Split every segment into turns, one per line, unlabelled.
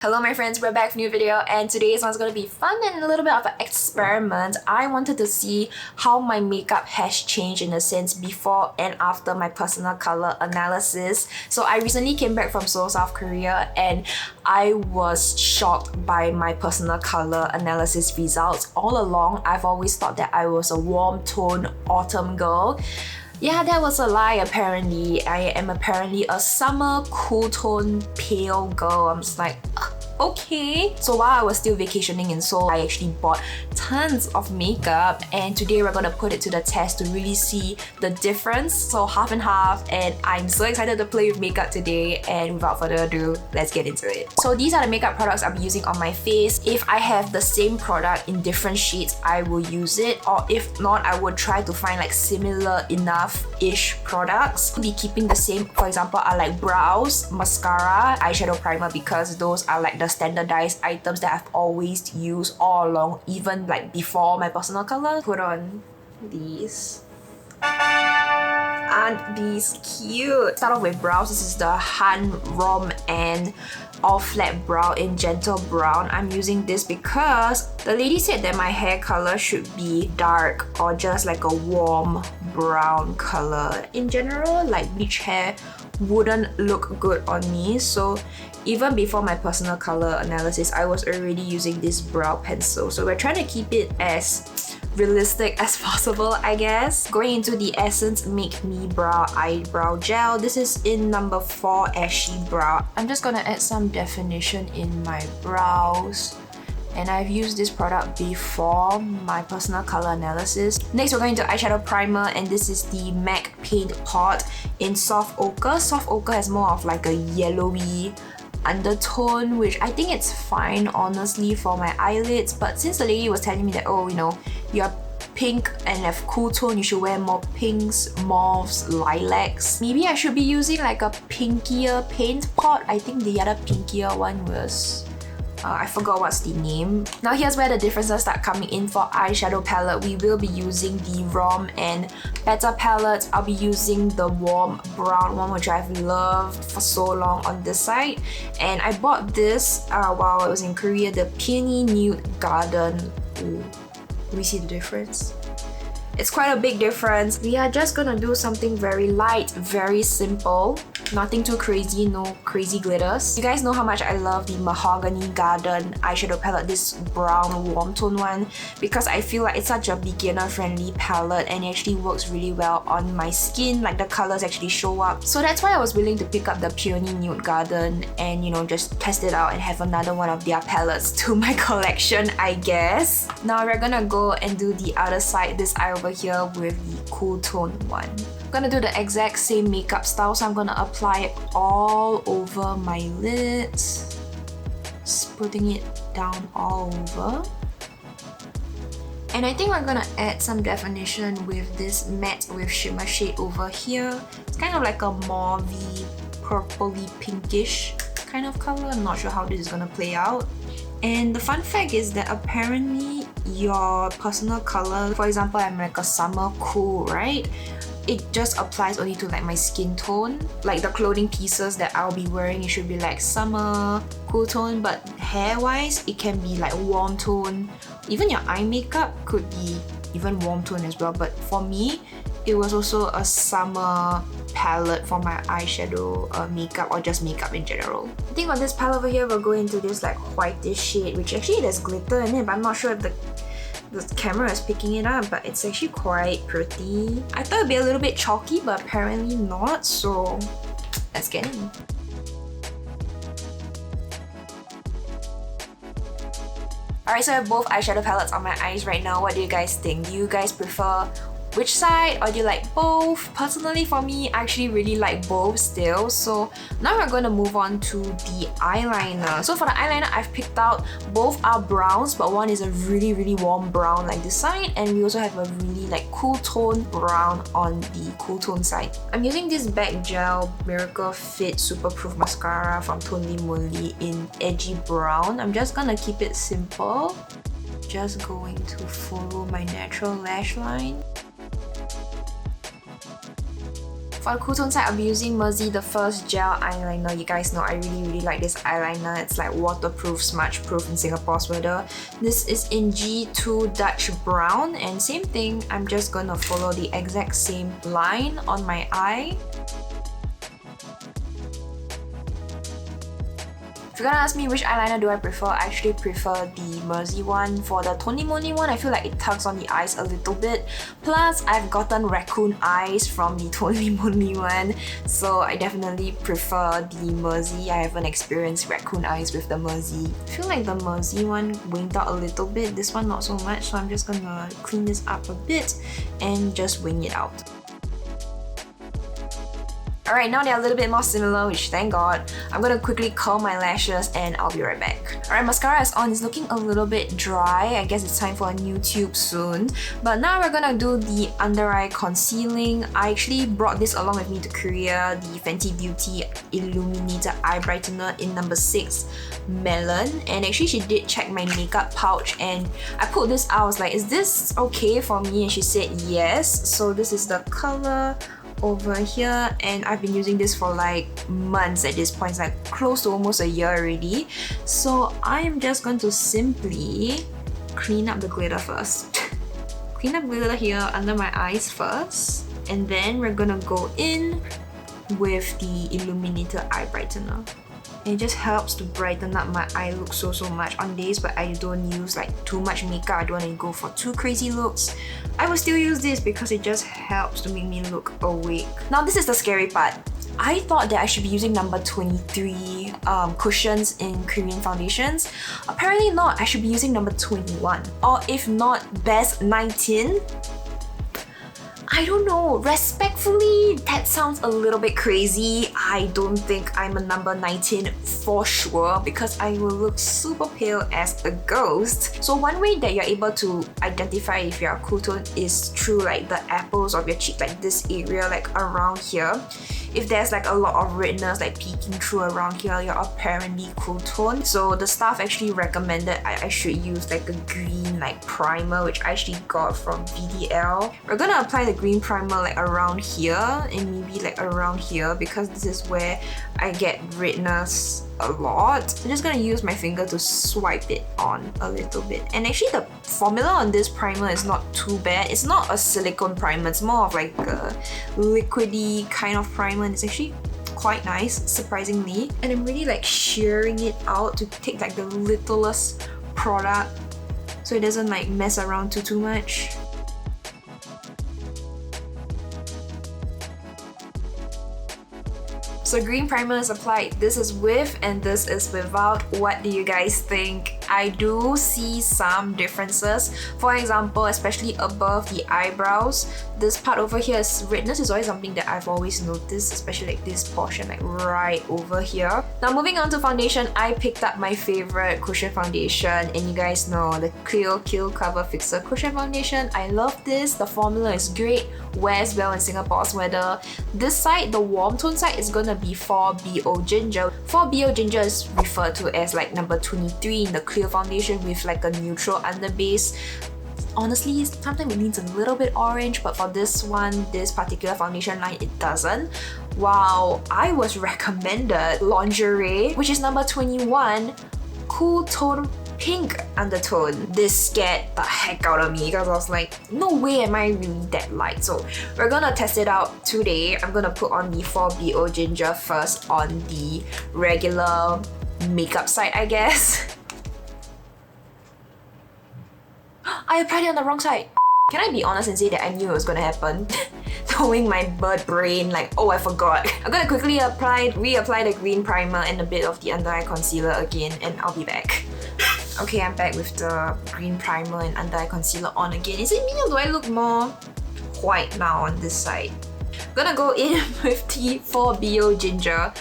Hello my friends, we're back with a new video and today's one's going to be fun and a little bit of an experiment. I wanted to see how my makeup has changed in a sense before and after my personal color analysis. So I recently came back from Seoul, South Korea and I was shocked by my personal color analysis results. All along, I've always thought that I was a warm tone autumn girl. Yeah, that was a lie apparently. I am apparently a summer cool tone pale girl. I'm just like, okay. So while I was still vacationing in Seoul, I actually bought tons of makeup and today we're gonna put it to the test to really see the difference. So half and half, and I'm so excited to play with makeup today, and without further ado, let's get into it. So these are the makeup products I'll be using on my face. If I have the same product in different shades, I will use it, or if not, I would try to find like similar enough-ish products. I'll be keeping the same, for example, I like brows, mascara, eyeshadow primer, because those are like the standardized items that I've always used all along, even like before my personal color. Put on these. Aren't these cute? Start off with brows. This is the Han Rom and all flat brow in gentle brown. I'm using this because the lady said that my hair color should be dark or just like a warm brown color. In general, like bleach hair wouldn't look good on me, so even before my personal color analysis, I was already using this brow pencil. So we're trying to keep it as realistic as possible, I guess. Going into the Essence Make Me Brow Eyebrow Gel. This is in number 4 Ashy Brow. I'm just gonna add some definition in my brows. And I've used this product before my personal color analysis. Next, we're going to eyeshadow primer, and this is the MAC Paint Pot in Soft Ochre. Soft Ochre has more of like a yellowy undertone, which I think it's fine honestly for my eyelids, but since the lady was telling me that, oh, you know, you're pink and have cool tone, you should wear more pinks, mauves, lilacs. Maybe I should be using like a pinkier paint pot. I think the other pinkier one was I forgot what's the name. Now here's where the differences start coming in. For eyeshadow palette, we will be using the Rom and Better palettes. I'll be using the warm brown one, which I've loved for so long on this side. And I bought this while I was in Korea, the Peony Nude Garden. Ooh, do we see the difference? It's quite a big difference. We are just gonna do something very light, very simple. Nothing too crazy, no crazy glitters. You guys know how much I love the Mahogany Garden eyeshadow palette, this brown warm tone one, because I feel like it's such a beginner friendly palette and it actually works really well on my skin. Like the colors actually show up. So that's why I was willing to pick up the Peony Nude Garden and, you know, just test it out and have another one of their palettes to my collection, I guess. Now we're gonna go and do the other side, this eye over here with the cool tone one. I'm gonna do the exact same makeup style, so I'm gonna apply it all over my lids. Just putting it down all over. And I think I'm gonna add some definition with this matte with shimmer shade over here. It's kind of like a mauvey, purpley, pinkish kind of color. I'm not sure how this is gonna play out. And the fun fact is that apparently your personal color, for example, I'm like a summer cool, right? It just applies only to like my skin tone. Like the clothing pieces that I'll be wearing, it should be like summer cool tone, but hair-wise, it can be like warm tone. Even your eye makeup could be even warm tone as well, but for me, it was also a summer palette for my eyeshadow makeup, or just makeup in general. I think on this palette over here, we'll go into this like whitish shade, which actually there's glitter in it, but I'm not sure if the camera is picking it up, but it's actually quite pretty. I thought it'd be a little bit chalky, but apparently not, so let's get in. Alright, so I have both eyeshadow palettes on my eyes right now. What do you guys think? Do you guys prefer which side, or do you like both? Personally, for me, I actually really like both still. So now we're going to move on to the eyeliner. So for the eyeliner, I've picked out both are browns, but one is a really, really warm brown like this side, and we also have a really like cool tone brown on the cool tone side. I'm using this Back Gel Miracle Fit Super Proof Mascara from Tonely Moonly in Edgy Brown. I'm just gonna keep it simple. Just going to follow my natural lash line. For the cool tone side, I'll be using Mersey, the first gel eyeliner. You guys know I really like this eyeliner. It's like waterproof, smudge proof in Singapore's weather. This is in G2 Dutch Brown, and same thing, I'm just gonna follow the exact same line on my eye. If you're gonna ask me which eyeliner do I prefer, I actually prefer the Mersey one. For the Tony Moni one, I feel like it tugs on the eyes a little bit. Plus, I've gotten raccoon eyes from the Tony Moni one, so I definitely prefer the Mersey. I haven't experienced raccoon eyes with the Mersey. I feel like the Mersey one winged out a little bit, this one not so much, so I'm just gonna clean this up a bit and just wing it out. Alright, now they're a little bit more similar, which thank god. I'm gonna quickly curl my lashes and I'll be right back. Alright, mascara is on. It's looking a little bit dry. I guess it's time for a new tube soon. But now we're gonna do the under eye concealing. I actually brought this along with me to Korea, the Fenty Beauty Illuminator Eye Brightener in number 6, Melon. And actually she did check my makeup pouch and I pulled this out. I was like, is this okay for me? And she said yes. So this is the color over here, and I've been using this for like months at this point. It's like close to almost a year already. So I'm just going to simply clean up the glitter first. Clean up glitter here under my eyes first, and then we're gonna go in with the Illuminator Eye Brightener. And it just helps to brighten up my eye look so much on days where I don't use like too much makeup. I don't want to go for too crazy looks. I will still use this because it just helps to make me look awake. Now this is the scary part. I thought that I should be using number 23 cushions in Korean foundations. Apparently not. I should be using number 21. Or if not, best 19. I don't know, respectfully, that sounds a little bit crazy. I don't think I'm a number 19 for sure because I will look super pale as a ghost. So one way that you're able to identify if you're a cool tone is through like the apples of your cheek, like this area, like around here. If there's like a lot of redness like peeking through around here, you're apparently cool tone. So the staff actually recommended I should use like a green like primer, which I actually got from VDL. We're gonna apply the green primer like around here and maybe like around here because this is where I get redness a lot. I'm just gonna use my finger to swipe it on a little bit. And actually the formula on this primer is not too bad. It's not a silicone primer, it's more of like a liquidy kind of primer, and it's actually quite nice, surprisingly. And I'm really like shearing it out to take like the littlest product so it doesn't like mess around too much. So green primer is applied. This is with and this is without. What do you guys think? I do see some differences. For example, especially above the eyebrows, this part over here is redness is always something that I've always noticed, especially like this portion like right over here. Now moving on to foundation, I picked up my favorite cushion foundation, and you guys know the CLIO Kill Cover Fixer Cushion Foundation. I love this. The formula is great, wears well in Singapore's weather. This side, the warm tone side, is gonna be 4BO Ginger. 4BO Ginger is referred to as like number 23 in the CLIO foundation with like a neutral underbase. Honestly, sometimes it needs a little bit orange, but for this one, this particular foundation line, it doesn't. Wow, I was recommended Lingere, which is number 21, Cool Tone Pink undertone. This scared the heck out of me because I was like, no way am I really that light. So we're gonna test it out today. I'm gonna put on the 4BO Ginger first on the regular makeup side, I guess. I applied it on the wrong side. Can I be honest and say that I knew it was gonna happen? Knowing my bird brain, like, oh, I forgot. I'm gonna quickly reapply the green primer and a bit of the under eye concealer again, and I'll be back. Okay, I'm back with the green primer and under eye concealer on again. Is it me or do I look more white now on this side? I'm gonna go in with the 4BO Ginger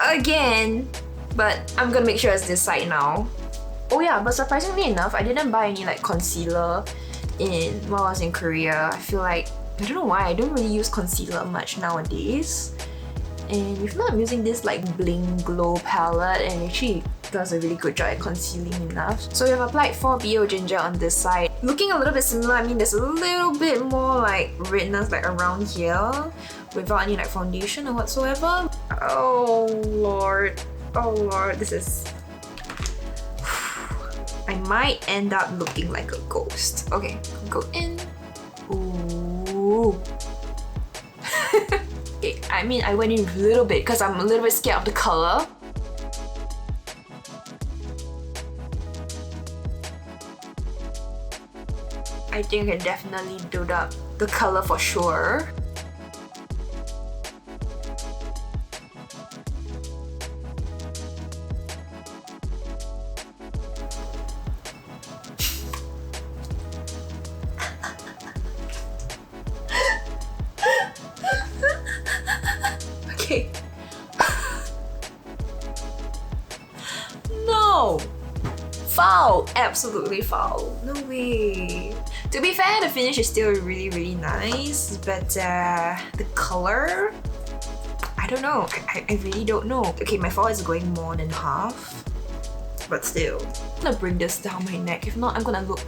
again, but I'm gonna make sure it's this side now. Oh yeah, but surprisingly enough, I didn't buy any like concealer while I was in Korea. I feel like, I don't know why, I don't really use concealer much nowadays. And if not, I'm using this like Bling Glow palette, and actually does a really good job at concealing enough. So we have applied 4BO Ginger on this side. Looking a little bit similar, I mean there's a little bit more like redness like around here without any like foundation or whatsoever. Oh lord, this is... I might end up looking like a ghost. Okay, go in. Ooh. Okay, I mean I went in a little bit because I'm a little bit scared of the color. I think I can definitely build up the color for sure. Okay. No! Foul! Absolutely foul. No way. To be fair, the finish is still really nice, but the color, I don't know. I really don't know. Okay, my foul is going more than half, but still. I'm gonna bring this down my neck. If not, I'm gonna look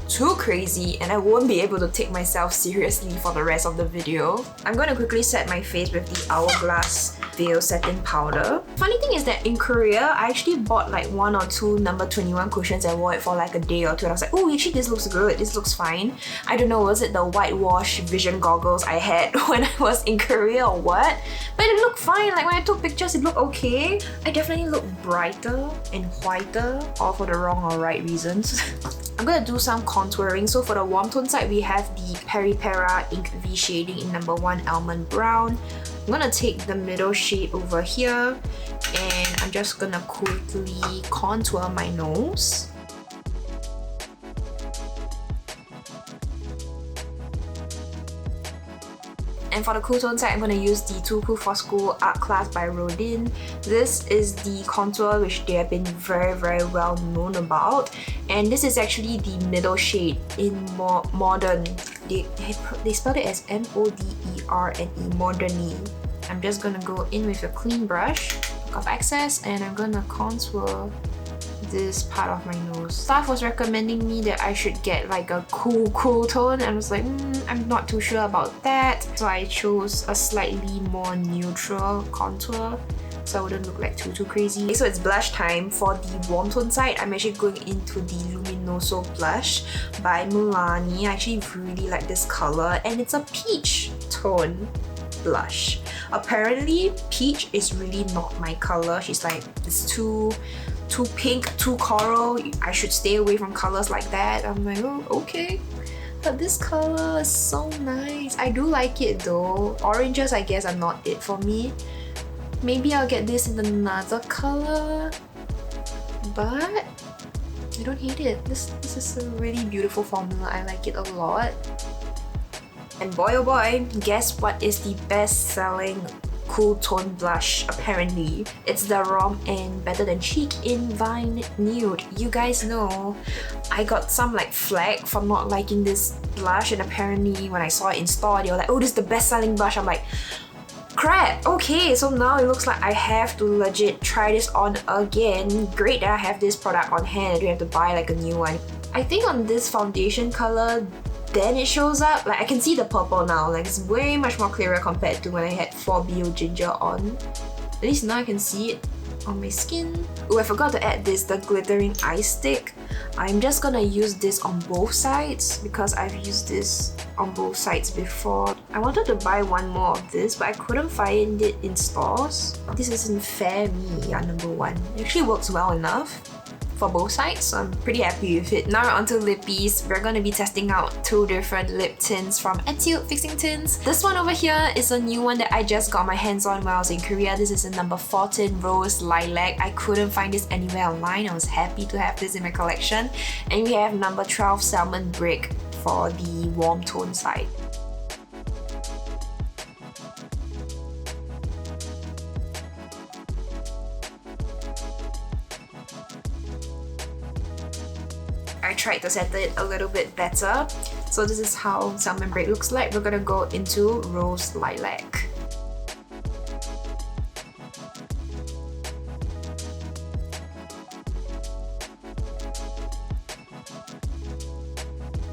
too crazy and I won't be able to take myself seriously for the rest of the video. I'm gonna quickly set my face with the Hourglass Veil Setting Powder. Funny thing is that in Korea, I actually bought like 1 or 2 number 21 cushions and wore it for like a day or two and I was like, oh actually this looks good, this looks fine. I don't know, was it the whitewash vision goggles I had when I was in Korea or what? But it looked fine, like when I took pictures it looked okay. I definitely look brighter and whiter, all for the wrong or right reasons. I'm gonna do some contouring. So for the warm tone side, we have the Peripera Ink V Shading in number 1 Almond Brown. I'm gonna take the middle shade over here and I'm just gonna quickly contour my nose. And for the cool tone side, I'm going to use the Too Cool for School Art Class by Rodin. This is the contour which they have been very well known about. And this is actually the middle shade in Modern. They spelled it as M-O-D-E-R-N-E, Moderny. I'm just going to go in with a clean brush, look off excess, and I'm going to contour this part of my nose. Staff was recommending me that I should get like a cool tone and I was like, I'm not too sure about that. So I chose a slightly more neutral contour so I wouldn't look like too crazy. So it's blush time. For the warm tone side, I'm actually going into the Luminoso blush by Melon. I actually really like this color and it's a peach tone blush. Apparently peach is really not my color. She's like, it's too pink, too coral. I should stay away from colors like that. I'm like, oh, okay. But this color is so nice. I do like it though. Oranges, I guess, are not it for me. Maybe I'll get this in another color. But I don't hate it. This is a really beautiful formula. I like it a lot. And boy oh boy, guess what is the best-selling cool tone blush apparently? It's the Rom and Better Than Cheek in Vine Nude. You guys know I got some like flack for not liking this blush and apparently when I saw it in store they were like, oh, this is the best-selling blush. I'm like, crap, okay, so now it looks like I have to legit try this on again. Great that I have this product on hand. I don't have to buy like a new one. I think on this foundation color, then it shows up, like I can see the purple now, like it's way much more clearer compared to when I had 4BO Ginger on. At least now I can see it on my skin. Oh, I forgot to add this, the glittering eye stick. I'm just gonna use this on both sides because I've used this on both sides before. I wanted to buy one more of this but I couldn't find it in stores. This is in Fair Me, number 1. It actually works well enough for both sides, so I'm pretty happy with it. Now we're onto lippies. We're going to be testing out 2 different lip tints from Agyeosal Fixing Tints. This one over here is a new one that I just got my hands on while I was in Korea. This is a number 14 Rose Lilac. I couldn't find this anywhere online. I was happy to have this in my collection. And we have number 12 Salmon Brick for the warm tone side. I tried to set it a little bit better. So this is how Salmon Brick looks like. We're gonna go into Rose Lilac.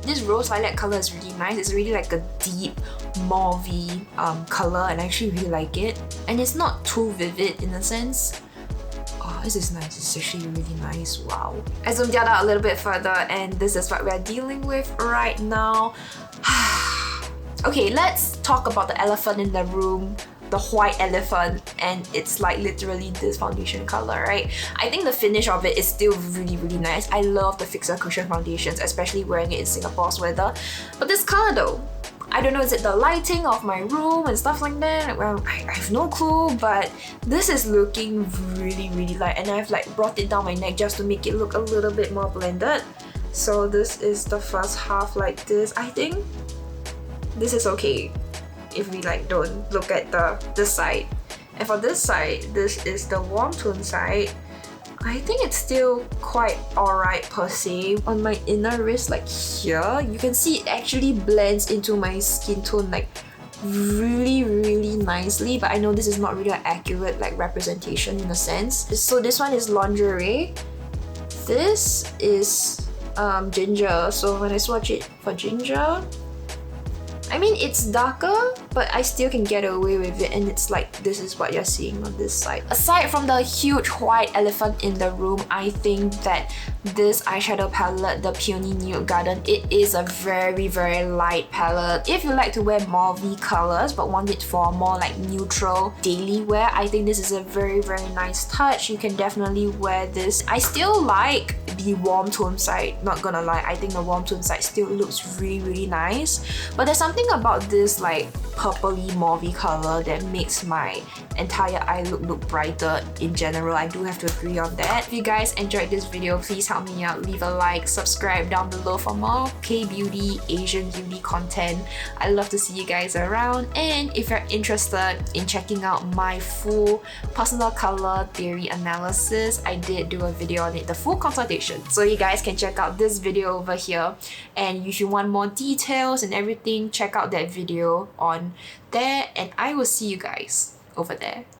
This rose lilac color is really nice. It's really like a deep mauvey color, and I actually really like it. And it's not too vivid in a sense. Oh, this is nice. It's actually really nice. Wow. I zoomed it out a little bit further, and this is what we're dealing with right now. Okay, let's talk about the elephant in the room, the white elephant, and it's like literally this foundation color, right? I think the finish of it is still really, really nice. I love the fixer cushion foundations, especially wearing it in Singapore's weather. But this color though, I don't know, is it the lighting of my room and stuff like that? Well, I have no clue, but this is looking really, really light, and I've like brought it down my neck just to make it look a little bit more blended. So this is the first half like this. I think this is okay if we like don't look at this side. And for this side, this is the warm tone side. I think it's still quite alright per se. On my inner wrist, like here, you can see it actually blends into my skin tone like really, really nicely. But I know this is not really an accurate like representation in a sense. So this one is lingerie. This is ginger. So when I swatch it for ginger, I mean, it's darker, but I still can get away with it, and it's like this is what you're seeing on this side. Aside from the huge white elephant in the room, I think that this eyeshadow palette, the Peony Nude Garden, it is a very, very light palette. If you like to wear mauvey colors but want it for more like neutral daily wear, I think this is a very, very nice touch. You can definitely wear this. I still like the warm tone side, not gonna lie. I think the warm tone side still looks really, really nice. But there's something about this like purpley mauvey color that makes my entire eye look brighter in general. I do have to agree on that. If you guys enjoyed this video, please help me out. Leave a like, subscribe down below for more K-beauty, Asian beauty content. I love to see you guys around. And if you're interested in checking out my full personal color theory analysis, I did do a video on it, the full consultation. So you guys can check out this video over here. And if you want more details and everything, check out that video on there, and I will see you guys over there.